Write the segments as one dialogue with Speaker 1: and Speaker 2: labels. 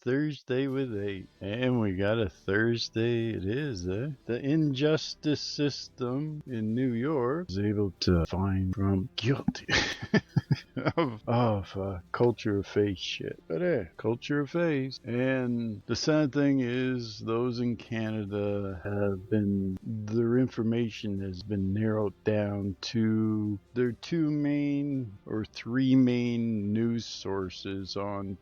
Speaker 1: Thursday with 8. And we got a Thursday it is, eh? The injustice system in New York was able to find Trump guilty of culture of faith shit. But culture of faith. And the sad thing is, those in Canada their information has been narrowed down to their two main or three main news sources on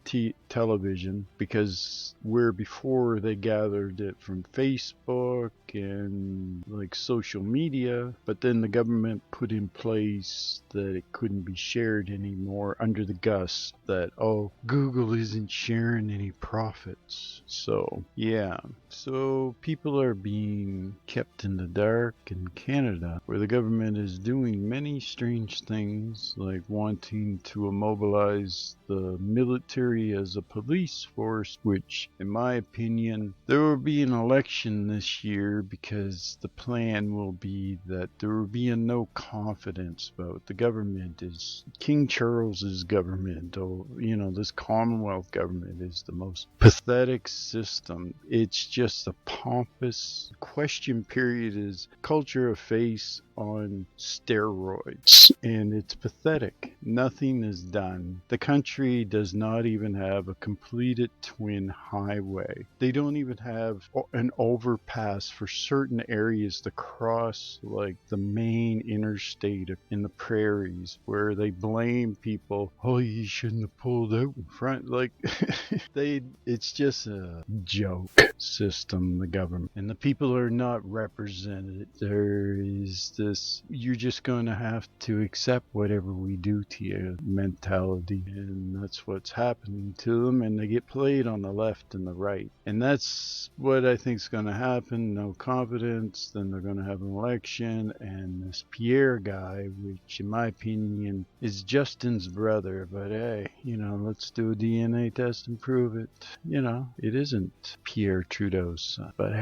Speaker 1: television, because where before they gathered it from Facebook and like social media, but then the government put in place that it couldn't be shared anymore under the guise that, oh, Google isn't sharing any profits. So yeah, so people are being kept in the dark in Canada, where the government is doing many strange things, like wanting to immobilize the military as a police force, which, in my opinion, there will be an election this year because the plan will be that there will be a no confidence vote. The government is King Charles's government, or this Commonwealth government is the most pathetic system. It's just a pompous question period is culture of face on steroids, and it's pathetic. Nothing is done. The country does not even have a completed twin highway. They don't even have an overpass for certain areas to cross, like the main interstate in the prairies, where they blame people, oh, you shouldn't have pulled out in front. Like it's just a joke system, the government, and the people are not represented. There is this, you're just going to have to accept whatever we do to you mentality, and that's what's happening to them, and they get played on the left and the right, and that's what I think is going to happen. No confidence, then they're going to have an election, and this Pierre guy, which in my opinion is Justin's brother, but hey, let's do a DNA test and prove it. It isn't Pierre Trudeau's son, but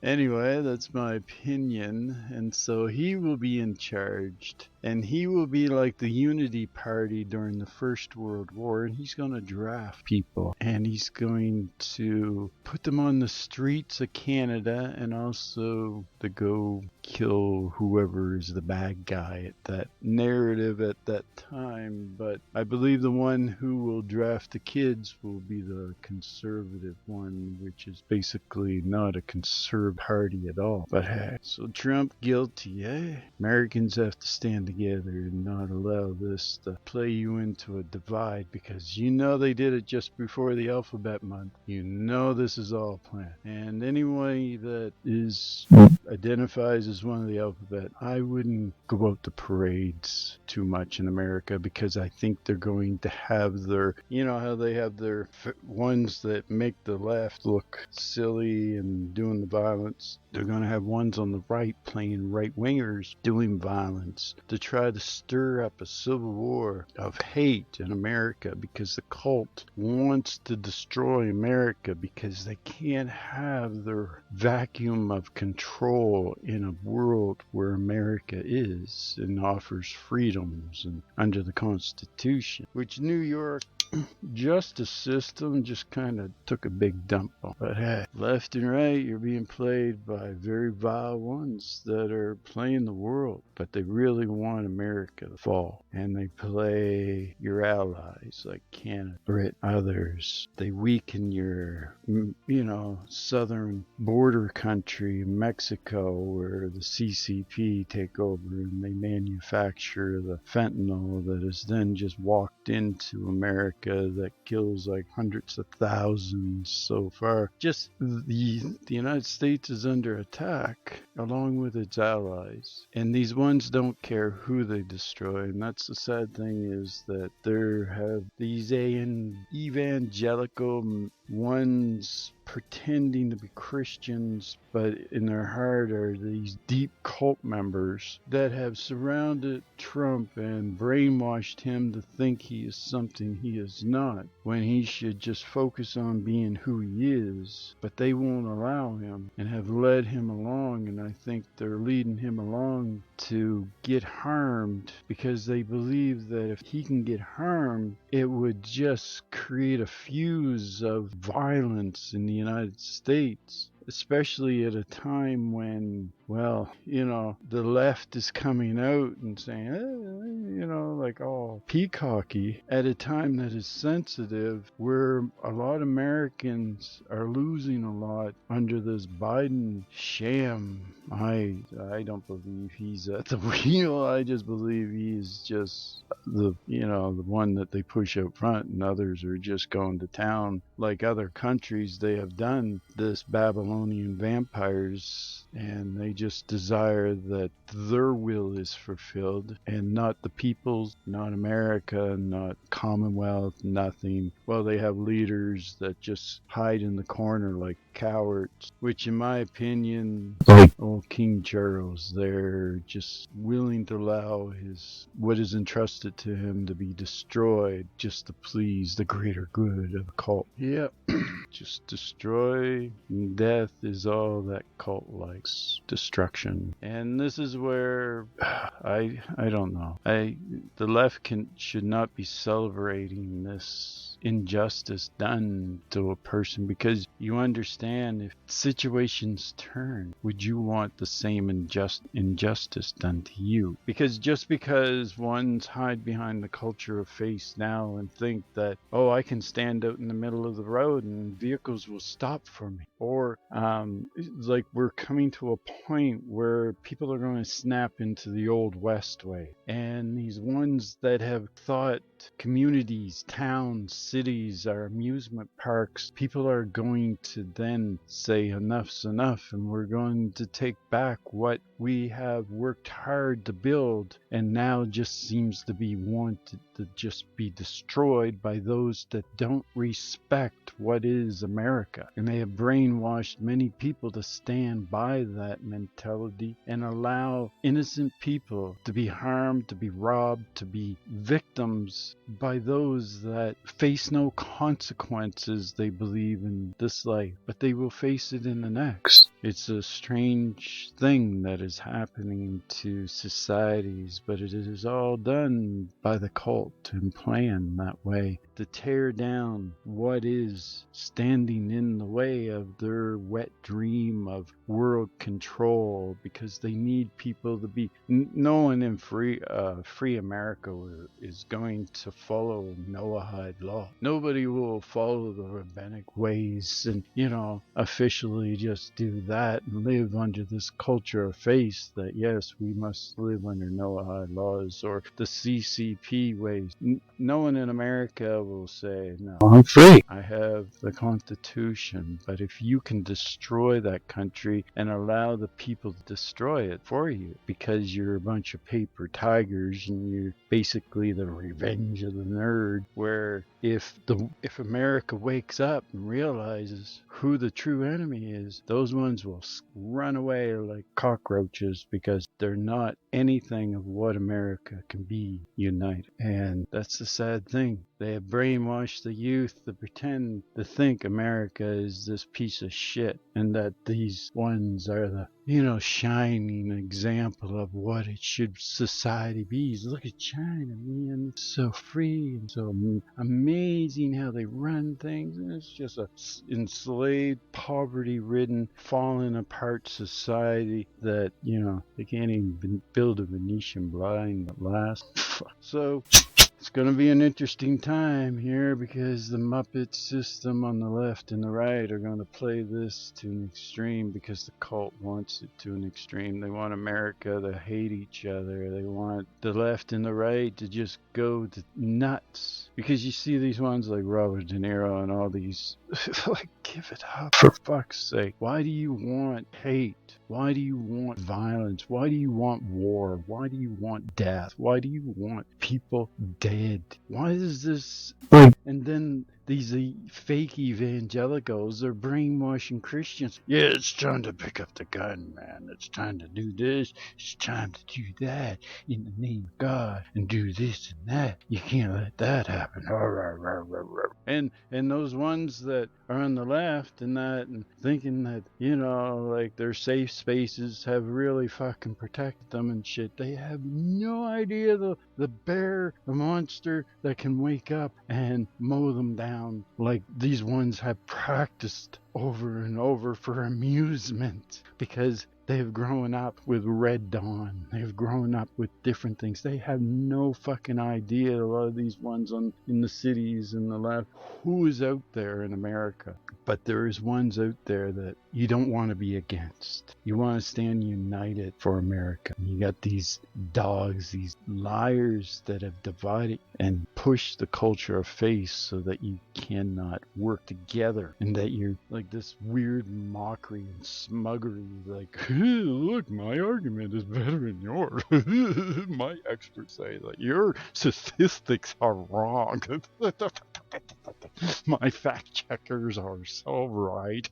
Speaker 1: anyway, that's my opinion, and so he will be in charge, and he will be like the Unity Party during the First World War, and he's going to draft people, and he's going to put them on the streets of Canada, and also to go kill whoever is the bad guy at that narrative at that time. But I believe the one who will draft the kids will be the conservative one, which is basically not a conservative party at all. But hey, so Trump guilty, eh? Americans have to stand together and not allow this to play you into a divide, because they did it just before the alphabet month. This is all planned. And anyone that identifies as one of the alphabet, I wouldn't go out to parades too much in America, because I think they're going to have their, how they have their ones that make the left look silly and doing the violence. They're going to have ones on the right playing right-wingers doing violence to try to stir up a civil war of hate in America, because the cult wants to destroy America, because they can't have their vacuum of control in a world where America is and offers freedoms and under the Constitution, which New York justice system just kind of took a big dump on. But hey, left and right, you're being played by very vile ones that are playing the world, but they really want America to fall, and they play your allies like Canada, Britain, others. They weaken your southern border country, Mexico, where the CCP take over and they manufacture the fentanyl that is then just walked into America, that kills like hundreds of thousands so far. Just the United States is under attack along with its allies, and these ones don't care who they destroy. And that's the sad thing, is that there have these evangelical ones pretending to be Christians, but in their heart are these deep cult members that have surrounded Trump and brainwashed him to think he is something he is not, when he should just focus on being who he is. But they won't allow him and have led him along, and I think they're leading him along to get harmed, because they believe that if he can get harmed, it would just create a fuse of violence in the United States, especially at a time when, well, the left is coming out and saying, like all peacocky at a time that is sensitive, where a lot of Americans are losing a lot under this Biden sham. I don't believe he's at the wheel. I just believe he's just the one that they push out front, and others are just going to town like other countries. They have done this Babylonian vampires, and they just desire that their will is fulfilled and not the people's, not America, not Commonwealth, nothing. Well, they have leaders that just hide in the corner like cowards, which in my opinion, old King Charles, they're just willing to allow what is entrusted to him to be destroyed just to please the greater good of the cult. Yep. Just destroy. Death is all that cult likes. Destruction. And this is where I don't know. The left should not be celebrating this injustice done to a person, because you understand, if situations turn, would you want the same injustice done to you? Because just because ones hide behind the culture of face now and think that, oh, I can stand out in the middle of the road and vehicles will stop for me, or like we're coming to a point where people are going to snap into the old West way, and these ones that have thought communities, towns, cities, our amusement parks, people are going to then say enough's enough, and we're going to take back what we have worked hard to build, and now just seems to be wanted to just be destroyed by those that don't respect what is America. And they have brainwashed many people to stand by that mentality and allow innocent people to be harmed, to be robbed, to be victims by those that face no consequences, they believe, in this life, but they will face it in the next. It's a strange thing that is happening to societies, but it is all done by the cult and planned that way to tear down what is standing in the way of their wet dream of world control, because they need people to be. No one in free America is going to follow Noahide law. Nobody will follow the rabbinic ways and officially just do that and live under this culture of faith that yes, we must live under Noahide laws or the CCP ways. No one in America will say, no, I'm free. I have the Constitution. But if you can destroy that country and allow the people to destroy it for you because you're a bunch of paper tigers and you're basically the revenge of the nerd, where if America wakes up and realizes who the true enemy is, those ones will run away like cockroaches, because they're not anything of what America can be united. And that's the sad thing. They have brainwashed the youth to pretend to think America is this piece of shit, and that these ones are the shining example of what it should society be. Look at China, man. It's so free and so amazing how they run things. And it's just a enslaved, poverty-ridden, falling apart society that, they can't even build a Venetian blind at last. So it's going to be an interesting time here, because the Muppet system on the left and the right are going to play this to an extreme, because the cult wants it to an extreme. They want America to hate each other. They want the left and the right to just go to nuts, because you see these ones like Robert De Niro and all these like, give it up, for fuck's sake. Why do you want hate? Why do you want violence? Why do you want war? Why do you want death? Why do you want people dead? Why is this? And then these fake evangelicals are brainwashing Christians. Yeah, it's time to pick up the gun, man. It's time to do this. It's time to do that in the name of God and do this and that. You can't let that happen. And those ones that are on the left and that, and thinking that, like their safe spaces have really fucking protected them and shit. They have no idea the bear, the monster that can wake up and mow them down down like these ones have practiced over and over for amusement, because they've grown up with Red Dawn. They've grown up with different things. They have no fucking idea, a lot of these ones in the cities and the left, who is out there in America. But there is ones out there that you don't want to be against. You want to stand united for America. You got these dogs, these liars that have divided and pushed the culture of faith so that you cannot work together, and that you're like this weird mockery and smuggery, like, look, my argument is better than yours. My experts say that your statistics are wrong. My fact checkers are so right.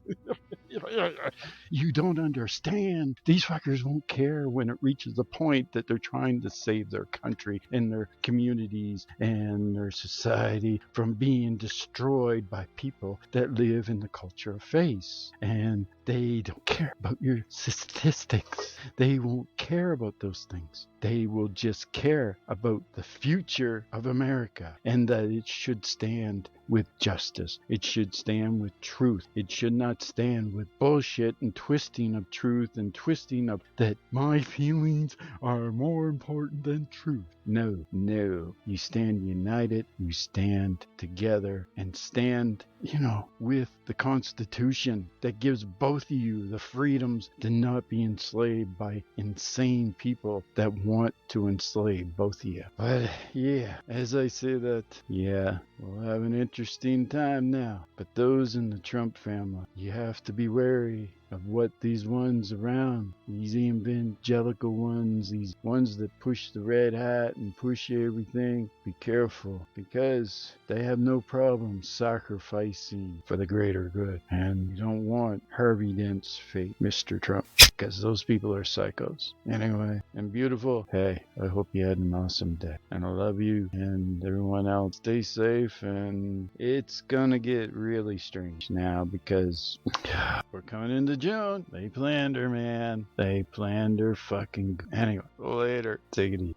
Speaker 1: You don't understand. These fuckers won't care when it reaches the point that they're trying to save their country and their communities and their society from being destroyed by people that live in the culture of faith. And they don't care about your statistics. They won't care about those things. They will just care about the future of America, and that it should stand with justice. It should stand with truth. It should not stand with bullshit and twisting of truth and twisting of that my feelings are more important than truth. No. You stand united. You stand together and stand, with the Constitution that gives both of you the freedoms to not be enslaved by insane people that want to enslave both of you. But yeah, as I say that, we'll have an interesting time now. But those in the Trump family, you have to be wary of what these ones around, these evangelical ones, these ones that push the red hat and push everything. Be careful, because they have no problem sacrificing for the greater good. And you don't want Harvey Dent's fate, Mr. Trump, because those people are psychos. Anyway, and beautiful, hey, I hope you had an awesome day. And I love you, and everyone else, stay safe. And it's gonna get really strange now, because we're coming into June. They planned her, man. They planned her fucking... Anyway, later. Take it easy.